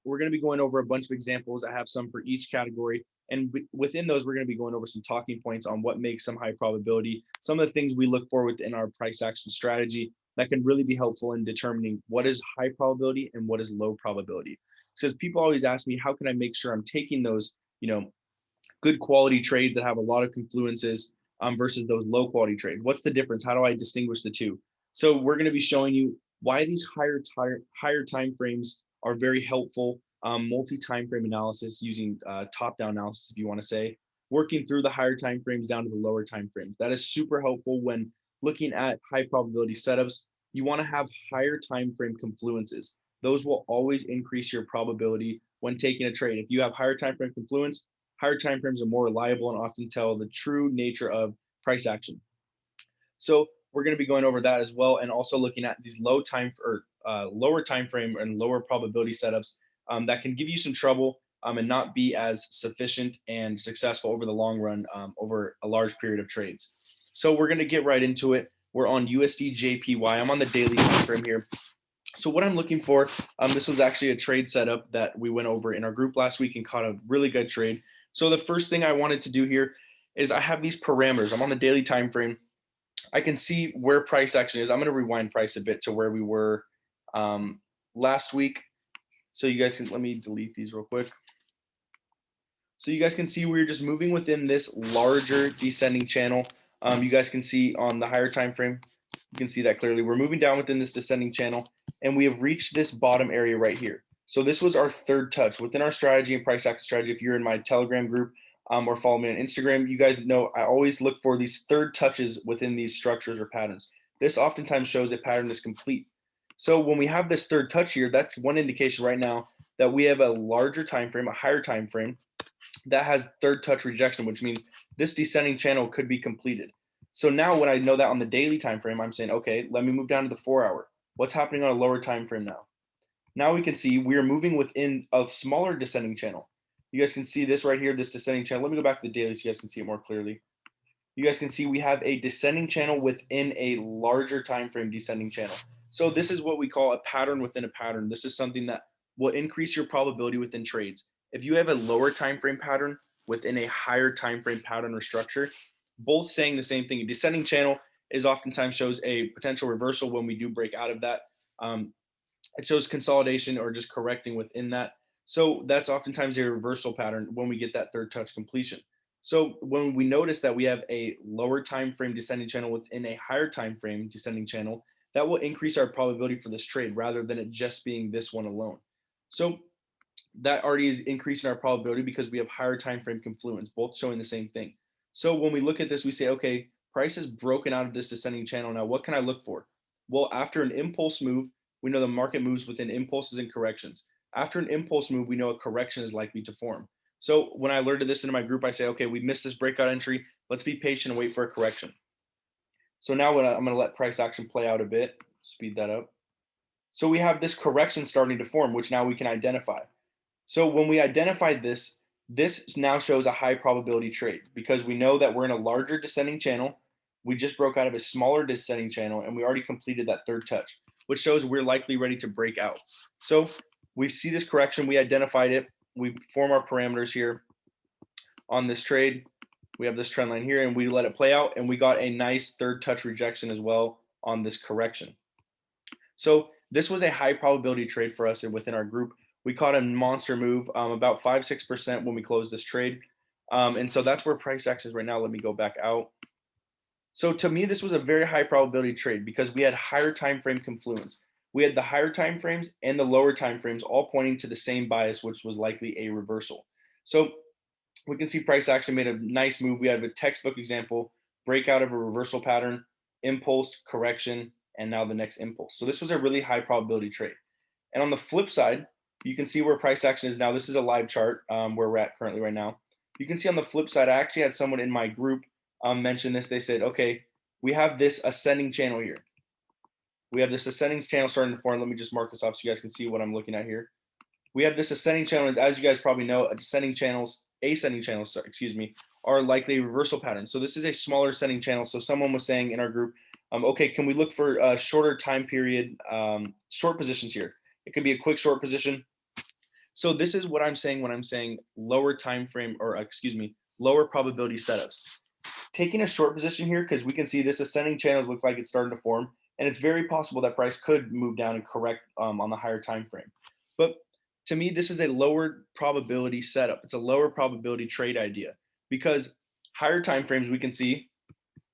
we're going to be going over a bunch of examples. I have some for each category. And within those, we're going to be going over some talking points on what makes some high probability, some of the things we look for within our price action strategy that can really be helpful in determining what is high probability and what is low probability. Because people always ask me, how can I make sure I'm taking those, good quality trades that have a lot of confluences versus those low quality trades? What's the difference? How do I distinguish the two? So we're going to be showing you why these higher time frames are very helpful. Multi-time frame analysis using top-down analysis, if you want to say, working through the higher time frames down to the lower time frames. That is super helpful when looking at high probability setups. You want to have higher time frame confluences. Those will always increase your probability when taking a trade. If you have higher time frame confluence, higher time frames are more reliable and often tell the true nature of price action. So we're going to be going over that as well, and also looking at these lower time frame and lower probability setups that can give you some trouble and not be as sufficient and successful over the long run over a large period of trades. So we're going to get right into it. We're on USD JPY. I'm on the daily time frame here. So what I'm looking for, this was actually a trade setup that we went over in our group last week and caught a really good trade. So the first thing I wanted to do here is I have these parameters. I'm on the daily time frame. I can see where price action is. I'm going to rewind price a bit to where we were last week. So you guys can, let me delete these real quick. So you guys can see we're just moving within this larger descending channel. You guys can see on the higher time frame, you can see that clearly. We're moving down within this descending channel, and we have reached this bottom area right here. So this was our third touch within our strategy and price action strategy. If you're in my Telegram group or follow me on Instagram, you guys know I always look for these third touches within these structures or patterns. This oftentimes shows a pattern is complete. So when we have this third touch here, that's one indication right now that we have a larger time frame, a higher time frame that has third touch rejection, which means this descending channel could be completed. So now when I know that on the daily time frame, I'm saying, okay, let me move down to the 4 hour. What's happening on a lower time frame now? Now we can see we are moving within a smaller descending channel. You guys can see this right here, this descending channel. Let me go back to the daily so you guys can see it more clearly. You guys can see we have a descending channel within a larger time frame descending channel. So this is what we call a pattern within a pattern. This is something that will increase your probability within trades. If you have a lower time frame pattern within a higher time frame pattern or structure, both saying the same thing. A descending channel is oftentimes shows a potential reversal when we do break out of that. It shows consolidation or just correcting within that. So that's oftentimes a reversal pattern when we get that third touch completion. So when we notice that we have a lower time frame descending channel within a higher time frame descending channel, that will increase our probability for this trade rather than it just being this one alone. So that already is increasing our probability because we have higher time frame confluence, both showing the same thing. So when we look at this, we say, okay, price is broken out of this descending channel. Now, what can I look for? Well, after an impulse move, we know the market moves within impulses and corrections. After an impulse move, we know a correction is likely to form. So when I alerted this into my group, I say, okay, we missed this breakout entry. Let's be patient and wait for a correction. So now I'm going to let price action play out a bit, speed that up. So we have this correction starting to form, which now we can identify. So when we identify this, this now shows a high probability trade because we know that we're in a larger descending channel. We just broke out of a smaller descending channel and we already completed that third touch, which shows we're likely ready to break out. So we see this correction, we identified it, we form our parameters here on this trade. We have this trend line here and we let it play out and we got a nice third touch rejection as well on this correction. So this was a high probability trade for us and within our group. We caught a monster move, about 5-6% when we closed this trade. And so that's where price action is right now. Let me go back out. So to me, this was a very high probability trade because we had higher time frame confluence. We had the higher time frames and the lower time frames all pointing to the same bias, which was likely a reversal. So we can see price action made a nice move. We have a textbook example, breakout of a reversal pattern, impulse, correction, and now the next impulse. So this was a really high probability trade. And on the flip side, you can see where price action is now. This is a live chart where we're at currently right now. You can see on the flip side, I actually had someone in my group mention this. They said, okay, we have this ascending channel here. We have this ascending channel starting to form. Let me just mark this off so you guys can see what I'm looking at here. We have this ascending channel. As you guys probably know, ascending channels, are likely a reversal pattern. So this is a smaller ascending channel. So someone was saying in our group, okay, can we look for a shorter time period, short positions here? It can be a quick short position. So this is what I'm saying when I'm saying lower time frame, or excuse me, lower probability setups. Taking a short position here, because we can see this ascending channels look like it's starting to form, and it's very possible that price could move down and correct on the higher time frame. But to me, this is a lower probability setup. It's a lower probability trade idea, because higher time frames, we can see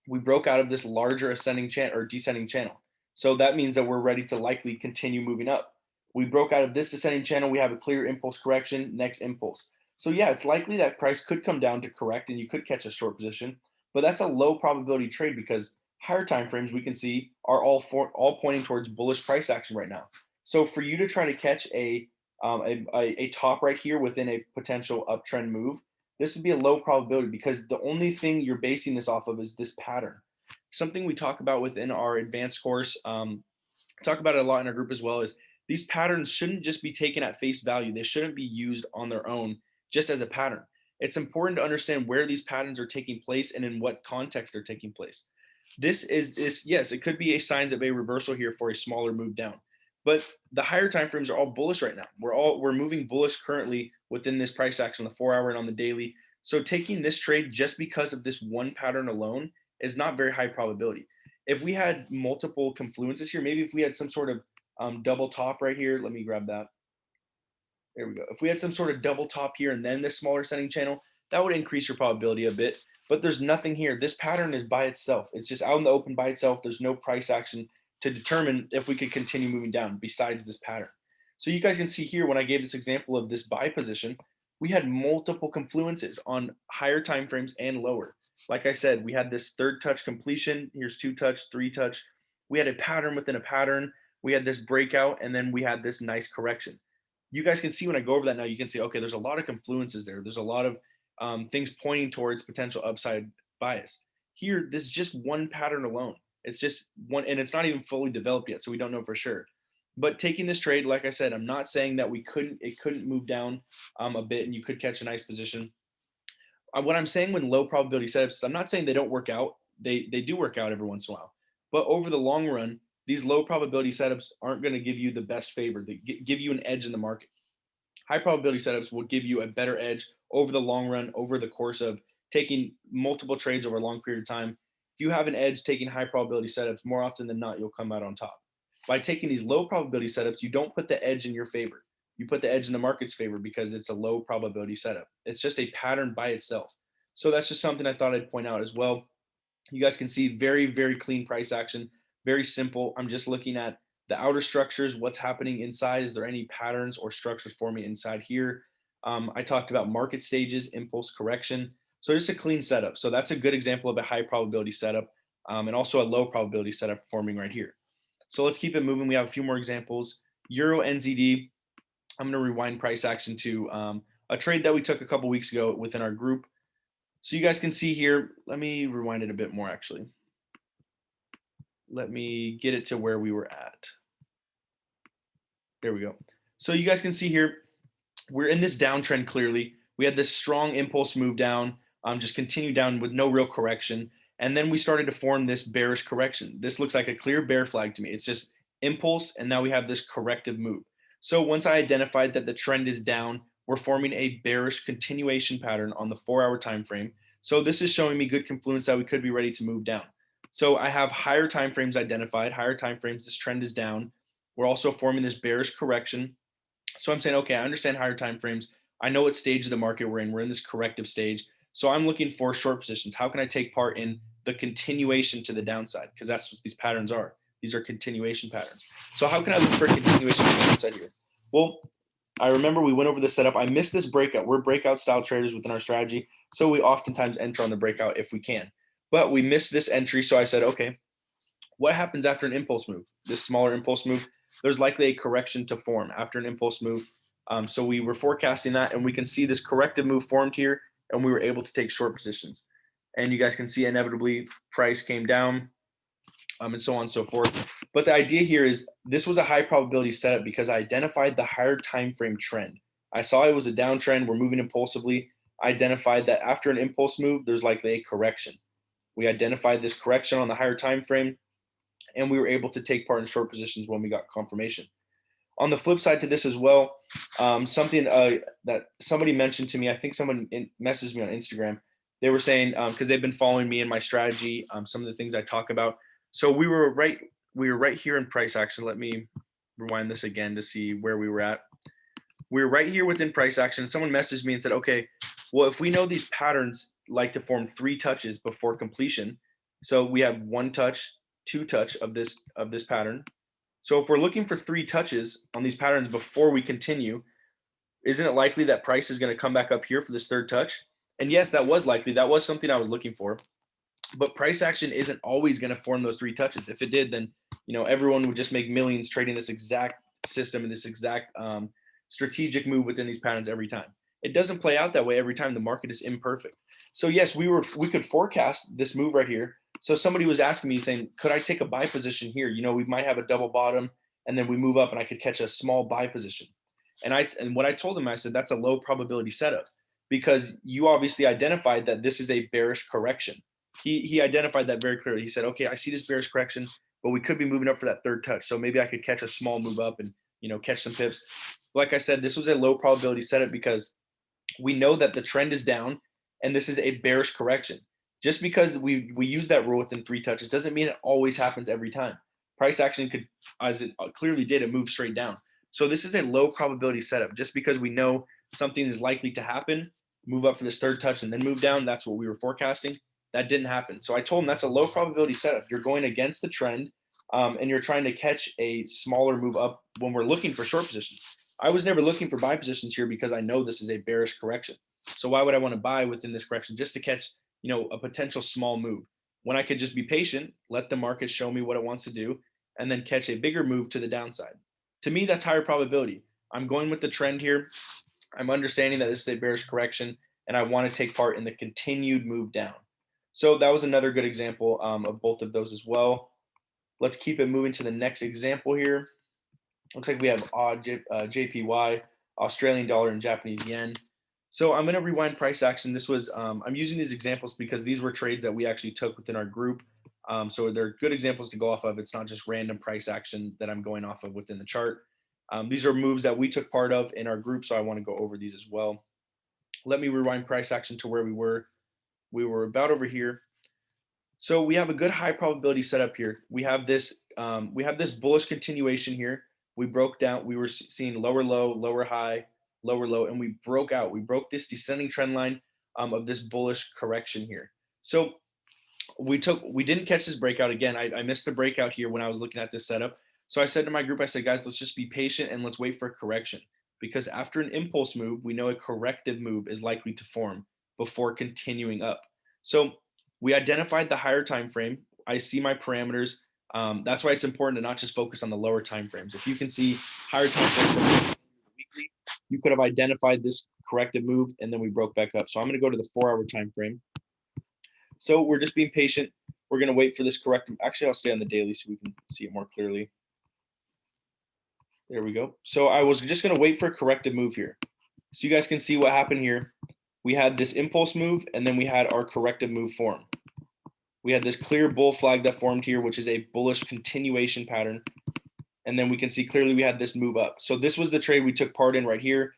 we broke out of this larger ascending channel or descending channel. So that means that we're ready to likely continue moving up. We broke out of this descending channel. We have a clear impulse correction, next impulse. So yeah, it's likely that price could come down to correct and you could catch a short position, but that's a low probability trade because higher time frames we can see are all pointing towards bullish price action right now. So for you to try to catch a top right here within a potential uptrend move, this would be a low probability because the only thing you're basing this off of is this pattern. Something we talk about within our advanced course, talk about it a lot in our group as well, is these patterns shouldn't just be taken at face value. They shouldn't be used on their own just as a pattern. It's important to understand where these patterns are taking place and in what context they're taking place. This yes, it could be a signs of a reversal here for a smaller move down. But the higher time frames are all bullish right now. We're moving bullish currently within this price action on the 4 hour and on the daily. So taking this trade just because of this one pattern alone is not very high probability. If we had multiple confluences here, maybe if we had some sort of double top right here, let me grab that. There we go. If we had some sort of double top here and then this smaller setting channel, that would increase your probability a bit. But there's nothing here. This pattern is by itself. It's just out in the open by itself. There's no price action to determine if we could continue moving down besides this pattern. So you guys can see here when I gave this example of this buy position, we had multiple confluences on higher time frames and lower. Like I said, we had this third touch completion. Here's two touch, three touch. We had a pattern within a pattern. We had this breakout, and then we had this nice correction. You guys can see when I go over that now, you can see, okay, there's a lot of confluences there. There's a lot of things pointing towards potential upside bias. Here, this is just one pattern alone. It's just one, and it's not even fully developed yet, so we don't know for sure. But taking this trade, like I said, I'm not saying that it couldn't move down a bit and you could catch a nice position. What I'm saying when low probability setups, I'm not saying they don't work out. They do work out every once in a while, but over the long run, these low probability setups aren't going to give you the best favor. They give you an edge in the market. High probability setups will give you a better edge over the long run, over the course of taking multiple trades over a long period of time. If you have an edge taking high probability setups, more often than not, you'll come out on top. By taking these low probability setups, you don't put the edge in your favor. You put the edge in the market's favor because it's a low probability setup. It's just a pattern by itself. So that's just something I thought I'd point out as well. You guys can see very, very clean price action, very simple. I'm just looking at the outer structures, what's happening inside. Is there any patterns or structures forming inside here? I talked about market stages, impulse correction. So just a clean setup. So that's a good example of a high probability setup and also a low probability setup forming right here. So let's keep it moving. We have a few more examples. Euro NZD. I'm going to rewind price action to a trade that we took a couple weeks ago within our group. So you guys can see here, let me rewind it a bit more actually. Let me get it to where we were at. There we go. So you guys can see here, we're in this downtrend clearly. We had this strong impulse move down, just continue down with no real correction. And then we started to form this bearish correction. This looks like a clear bear flag to me. It's just impulse, and now we have this corrective move. So once I identified that the trend is down, we're forming a bearish continuation pattern on the 4 hour time frame. So this is showing me good confluence that we could be ready to move down. So I have higher time frames identified, higher time frames, this trend is down. We're also forming this bearish correction. So I'm saying, okay, I understand higher time frames. I know what stage of the market we're in. We're in this corrective stage. So I'm looking for short positions. How can I take part in the continuation to the downside? Because that's what these patterns are. These are continuation patterns. So how can I look for a continuation to the downside here? Well, I remember we went over the setup. I missed this breakout. We're breakout style traders within our strategy. So we oftentimes enter on the breakout if we can. But we missed this entry. So I said, okay, what happens after an impulse move? This smaller impulse move, there's likely a correction to form after an impulse move. So we were forecasting that, and we can see this corrective move formed here, and we were able to take short positions. And you guys can see inevitably price came down, and so on and so forth. But the idea here is this was a high probability setup because I identified the higher time frame trend. I saw it was a downtrend. We're moving impulsively. I identified that after an impulse move, there's likely a correction. We identified this correction on the higher time frame, and we were able to take part in short positions when we got confirmation. On the flip side to this as well, something that somebody mentioned to me, I think someone messaged me on Instagram. They were saying because they've been following me and my strategy, some of the things I talk about. So we were right here in price action. Let me rewind this again to see where we were at. We were right here within price action. Someone messaged me and said, okay, well, if we know these patterns like to form 3 touches before completion, so we have 1 touch, 2 touch of this pattern. So if we're looking for 3 touches on these patterns before we continue, isn't it likely that price is going to come back up here for this 3rd touch? And yes, that was likely. That was something I was looking for. But price action isn't always going to form those 3 touches. If it did, then everyone would just make millions trading this exact system and this exact strategic move within these patterns every time. It doesn't play out that way every time. The market is imperfect. So yes, we could forecast this move right here. So somebody was asking me saying, could I take a buy position here? We might have a double bottom and then we move up and I could catch a small buy position. And what I told him, I said, that's a low probability setup because you obviously identified that this is a bearish correction. He identified that very clearly. He said, okay, I see this bearish correction, but we could be moving up for that 3rd touch. So maybe I could catch a small move up and catch some pips. Like I said, this was a low probability setup because we know that the trend is down and this is a bearish correction. Just because we use that rule within 3 touches doesn't mean it always happens every time. Price action could, as it clearly did, it moved straight down. So this is a low probability setup. Just because we know something is likely to happen, move up for this 3rd touch and then move down, that's what we were forecasting. That didn't happen. So I told him that's a low probability setup. You're going against the trend and you're trying to catch a smaller move up when we're looking for short positions. I was never looking for buy positions here because I know this is a bearish correction. So why would I want to buy within this correction just to catch, a potential small move when I could just be patient, let the market show me what it wants to do, and then catch a bigger move to the downside. To me, that's higher probability. I'm going with the trend here. I'm understanding that this is a bearish correction, and I want to take part in the continued move down. So that was another good example of both of those as well. Let's keep it moving to the next example here. Looks like we have JPY, Australian dollar, and Japanese yen. So I'm going to rewind price action. This was, I'm using these examples because these were trades that we actually took within our group. So they're good examples to go off of. It's not just random price action that I'm going off of within the chart. These are moves that we took part of in our group, so I want to go over these as well. Let me rewind price action to where we were. We were about over here. So we have a good high probability setup here. We have this bullish continuation here. We broke down. We were seeing lower low, lower high, lower low, and we broke out. We broke this descending trend line of this bullish correction here. So we didn't catch this breakout again. I missed the breakout here when I was looking at this setup. So I said to my group, I said, guys, let's just be patient and let's wait for a correction because after an impulse move, we know a corrective move is likely to form before continuing up. So we identified the higher time frame. I see my parameters. That's why it's important to not just focus on the lower time frames. If you can see higher time frames weekly, you could have identified this corrective move and then we broke back up. So I'm going to go to the 4-hour time frame. So we're just being patient. We're going to wait for this corrective. Actually, I'll stay on the daily so we can see it more clearly. There we go. So I was just going to wait for a corrective move here. So you guys can see what happened here. We had this impulse move, and then we had our corrective move form. We had this clear bull flag that formed here, which is a bullish continuation pattern. And then we can see clearly we had this move up. So this was the trade we took part in right here.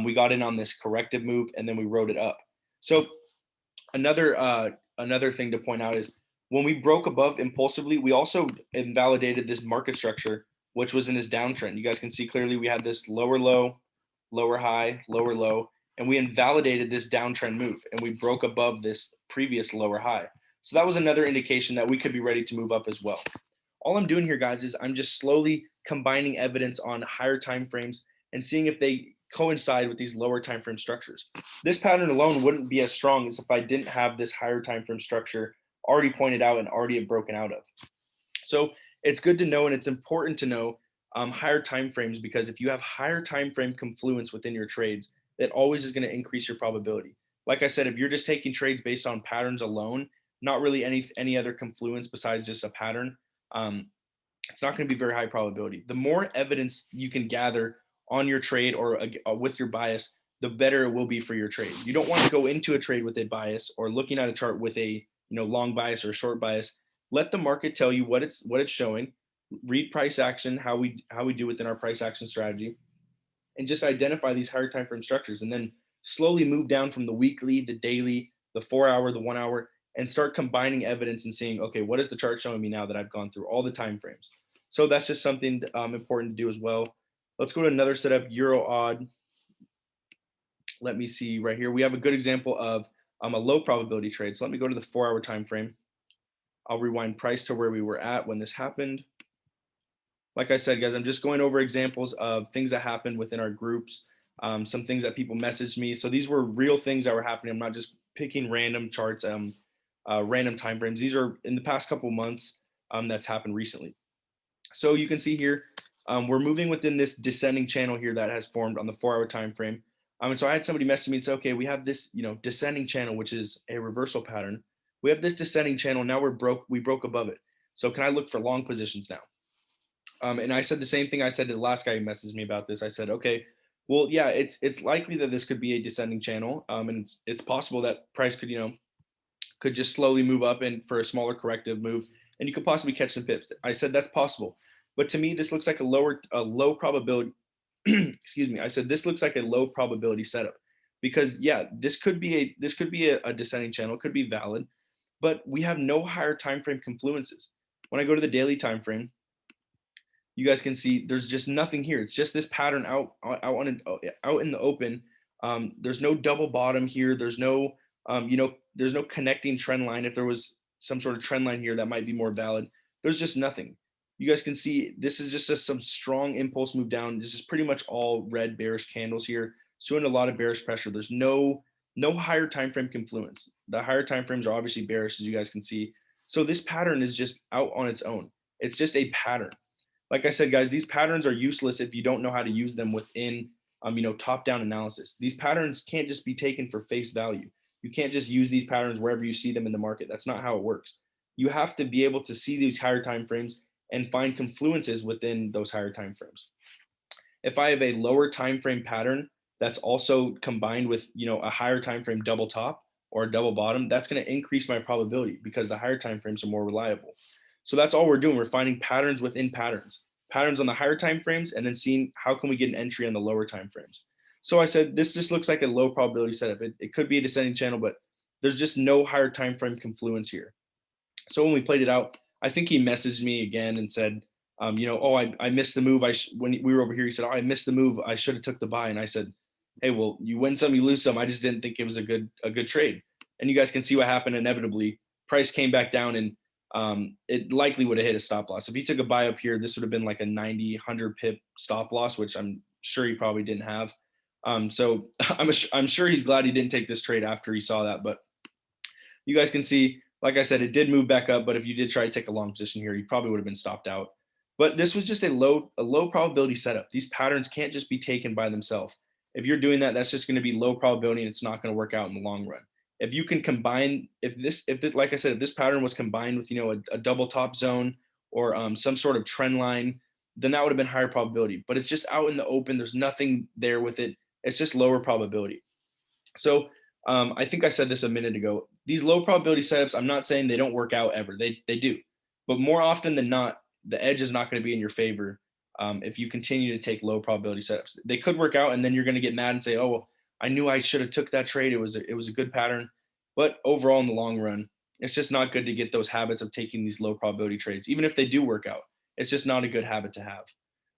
We got in on this corrective move, and then we rode it up. So another thing to point out is when we broke above impulsively, we also invalidated this market structure, which was in this downtrend. You guys can see clearly we had this lower low, lower high, lower low, and we invalidated this downtrend move and we broke above this previous lower high. So that was another indication that we could be ready to move up as well. All I'm doing here, guys, is I'm just slowly combining evidence on higher time frames and seeing if they coincide with these lower time frame structures. This pattern alone wouldn't be as strong as if I didn't have this higher time frame structure already pointed out and already broken out of. So it's good to know, and it's important to know higher time frames, because if you have higher time frame confluence within your trades, that always is going to increase your probability. Like I said, if you're just taking trades based on patterns alone, not really any other confluence besides just a pattern, it's not going to be very high probability. The more evidence you can gather on your trade or with your bias, the better it will be for your trade. You don't want to go into a trade with a bias or looking at a chart with a long bias or a short bias. Let the market tell you what it's showing. read price action, how we do within our price action strategy, and just identify these higher time frame structures, and then slowly move down from the weekly, the daily, the 4 hour, the 1 hour, and start combining evidence and seeing, okay, what is the chart showing me now that I've gone through all the time frames? So that's just something important to do as well. Let's go to another setup, Euro odd. Let me see right here. We have a good example of a low probability trade. So let me go to the 4 hour time frame. I'll rewind price to where we were at when this happened. Like I said, guys, I'm just going over examples of things that happened within our groups, some things that people messaged me. So these were real things that were happening. I'm not just picking random charts, random time frames. These are in the past couple months that's happened recently. So you can see here, we're moving within this descending channel here that has formed on the 4 hour time frame. And so I had somebody message me and say, okay, we have this, descending channel, which is a reversal pattern. We have this descending channel. Now we broke above it. So can I look for long positions now? And I said the same thing I said to the last guy who messaged me about this. I said, okay, well, yeah, it's likely that this could be a descending channel, and it's possible that price could just slowly move up and for a smaller corrective move, and you could possibly catch some pips. I said that's possible, but to me, this looks like a low probability. Excuse me. I said this looks like a low probability setup because yeah, this could be a descending channel, it could be valid, but we have no higher time frame confluences. When I go to the daily time frame, you guys can see there's just nothing here. It's just this pattern out in the open. There's no double bottom here. There's no connecting trend line. If there was some sort of trend line here that might be more valid, there's just nothing. You guys can see this is just some strong impulse move down. This is pretty much all red bearish candles here, showing a lot of bearish pressure. There's no higher time frame confluence. The higher time frames are obviously bearish, as you guys can see. So this pattern is just out on its own. It's just a pattern. Like I said, guys, these patterns are useless if you don't know how to use them within, top-down analysis. These patterns can't just be taken for face value. You can't just use these patterns wherever you see them in the market. That's not how it works. You have to be able to see these higher time frames and find confluences within those higher time frames. If I have a lower time frame pattern that's also combined with, a higher time frame double top or a double bottom, that's going to increase my probability because the higher time frames are more reliable. So that's all we're doing. We're finding patterns within patterns, patterns on the higher time frames, and then seeing how can we get an entry on the lower time frames. So I said this just looks like a low probability setup. It could be a descending channel, but there's just no higher time frame confluence here. So when we played it out, I think he messaged me again and said, oh, I missed the move. When we were over here, he said, oh, I missed the move. I should have took the buy. And I said, hey, well, you win some, you lose some. I just didn't think it was a good trade. And you guys can see what happened. Inevitably, price came back down and it likely would have hit a stop loss. If he took a buy up here, this would have been like a 90, 100 pip stop loss, which I'm sure he probably didn't have. So I'm sure he's glad he didn't take this trade after he saw that. But you guys can see, like I said, it did move back up. But if you did try to take a long position here, you probably would have been stopped out. But this was just a low probability setup. These patterns can't just be taken by themselves. If you're doing that, that's just going to be low probability and it's not going to work out in the long run. If you can combine, like I said, if this pattern was combined with, a double top zone or some sort of trend line, then that would have been higher probability. But it's just out in the open. There's nothing there with it. It's just lower probability. So I think I said this a minute ago. These low probability setups, I'm not saying they don't work out ever. They do. But more often than not, the edge is not going to be in your favor if you continue to take low probability setups. They could work out, and then you're going to get mad and say, oh, well, I knew I should have took that trade. It was a good pattern. But overall, in the long run, it's just not good to get those habits of taking these low probability trades. Even if they do work out, it's just not a good habit to have.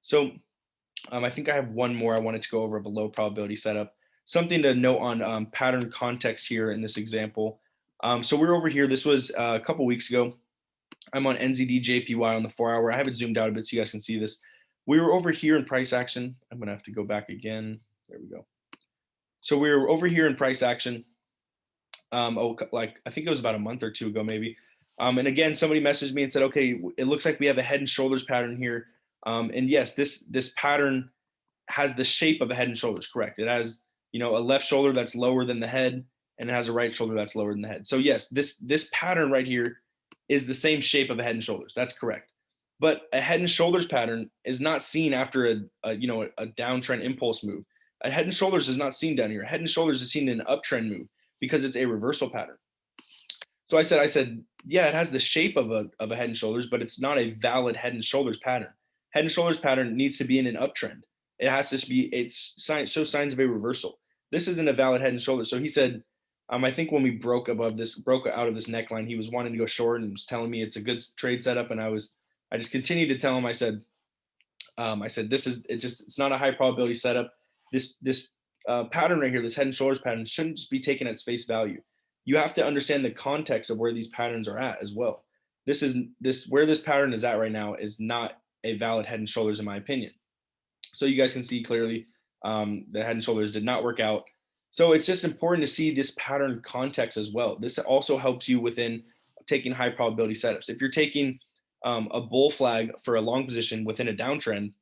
So I think I have one more I wanted to go over of a low probability setup. Something to note on pattern context here in this example. So we're over here. This was a couple weeks ago. I'm on NZD JPY on the 4 hour. I have it zoomed out a bit so you guys can see this. We were over here in price action. I'm going to have to go back again. There we go. So we were over here in price action. Like I think it was about a month or two ago, maybe. And again, somebody messaged me and said, okay, it looks like we have a head and shoulders pattern here. And yes, this pattern has the shape of a head and shoulders, correct? It has, a left shoulder that's lower than the head, and it has a right shoulder that's lower than the head. So yes, this pattern right here is the same shape of a head and shoulders. That's correct. But a head and shoulders pattern is not seen after a downtrend impulse move. A head and shoulders is not seen down here. A head and shoulders is seen in an uptrend move because it's a reversal pattern. So I said, yeah, it has the shape of a head and shoulders, but it's not a valid head and shoulders pattern. Head and shoulders pattern needs to be in an uptrend. It has to be, it's sign, show signs of a reversal. This isn't a valid head and shoulders. So he said, I think when we broke out of this neckline, he was wanting to go short and was telling me it's a good trade setup. And I just continued to tell him, I said, it's not a high probability setup. This pattern right here, this head and shoulders pattern, shouldn't just be taken at face value. You have to understand the context of where these patterns are at as well. Where this pattern is at right now is not a valid head and shoulders, in my opinion. So you guys can see clearly the head and shoulders did not work out. So it's just important to see this pattern context as well. This also helps you within taking high probability setups. If you're taking a bull flag for a long position within a downtrend,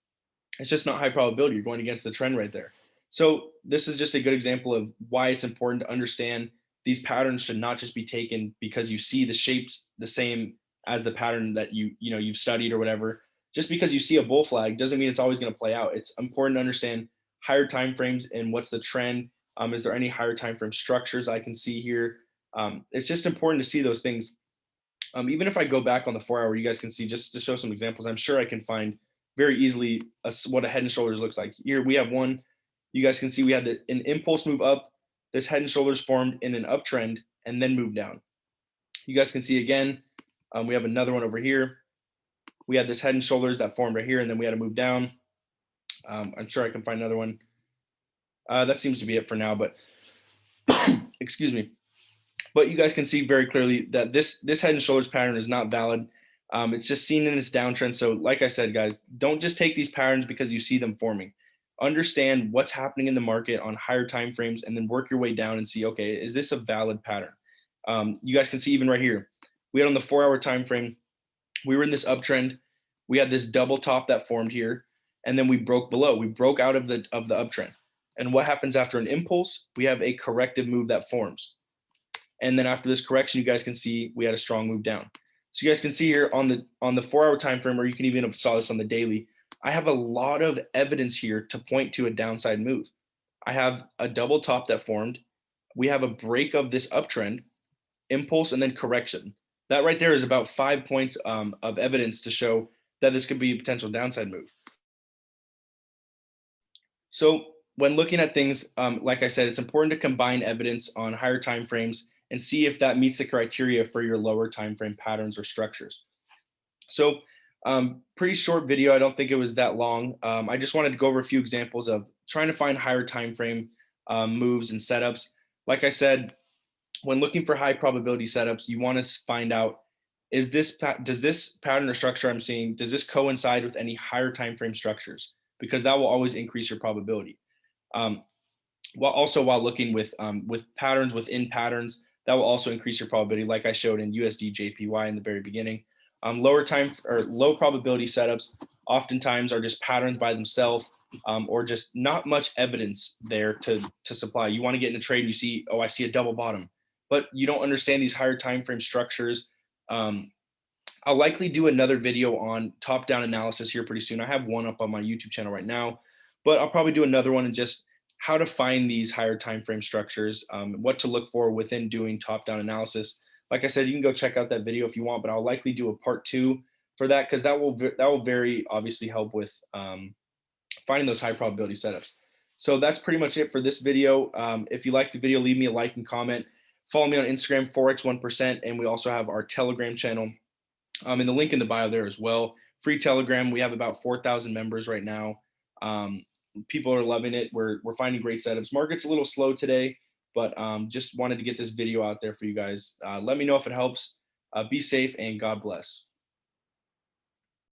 it's just not high probability. You're going against the trend right there. So this is just a good example of why it's important to understand these patterns should not just be taken because you see the shapes the same as the pattern that you've studied or whatever. Just because you see a bull flag doesn't mean it's always going to play out. It's important to understand higher time frames and what's the trend. Is there any higher time frame structures I can see here? It's just important to see those things. Even if I go back on the 4-hour, you guys can see, just to show some examples, I'm sure I can find very easily what a head and shoulders looks like. Here we have one. You guys can see we had an impulse move up. This head and shoulders formed in an uptrend and then moved down. You guys can see again, we have another one over here. We had this head and shoulders that formed right here, and then we had to move down. I'm sure I can find another one. That seems to be it for now, but excuse me. But you guys can see very clearly that this head and shoulders pattern is not valid. It's just seen in its downtrend. So like I said, guys, don't just take these patterns because you see them forming. Understand what's happening in the market on higher time frames and then work your way down and see, okay, is this a valid pattern? You guys can see even right here, we had on the 4-hour time frame, we were in this uptrend. We had this double top that formed here, and then we broke below. We broke out of the uptrend. And what happens after an impulse? We have a corrective move that forms. And then after this correction, you guys can see we had a strong move down. So you guys can see here on the 4-hour time frame, or you can even have saw this on the daily, I have a lot of evidence here to point to a downside move. I have a double top that formed. We have a break of this uptrend, impulse, and then correction. That right there is about 5 points of evidence to show that this could be a potential downside move. So when looking at things, like I said, it's important to combine evidence on higher time frames and see if that meets the criteria for your lower time frame patterns or structures. So pretty short video. I don't think it was that long. I just wanted to go over a few examples of trying to find higher time frame moves and setups. Like I said, when looking for high probability setups, you want to find out, does this pattern or structure I'm seeing, does this coincide with any higher time frame structures? Because that will always increase your probability. While looking with patterns within patterns, that will also increase your probability, like I showed in USD JPY in the very beginning. Lower time or low probability setups oftentimes are just patterns by themselves, or just not much evidence there to supply. You want to get in a trade and you see, oh, I see a double bottom, but you don't understand these higher time frame structures. I'll likely do another video on top-down analysis here pretty soon. I have one up on my YouTube channel right now, but I'll probably do another one and just how to find these higher time frame structures, what to look for within doing top-down analysis. Like I said, you can go check out that video if you want, but I'll likely do a part 2 for that, because that will very obviously help with finding those high probability setups. So that's pretty much it for this video. If you like the video, leave me a like and comment. Follow me on Instagram, Forex1%, and we also have our Telegram channel. And the link in the bio there as well. Free Telegram. We have about 4,000 members right now. People are loving it. We're finding great setups. Market's a little slow today, but just wanted to get this video out there for you guys. Let me know if it helps. Be safe and God bless.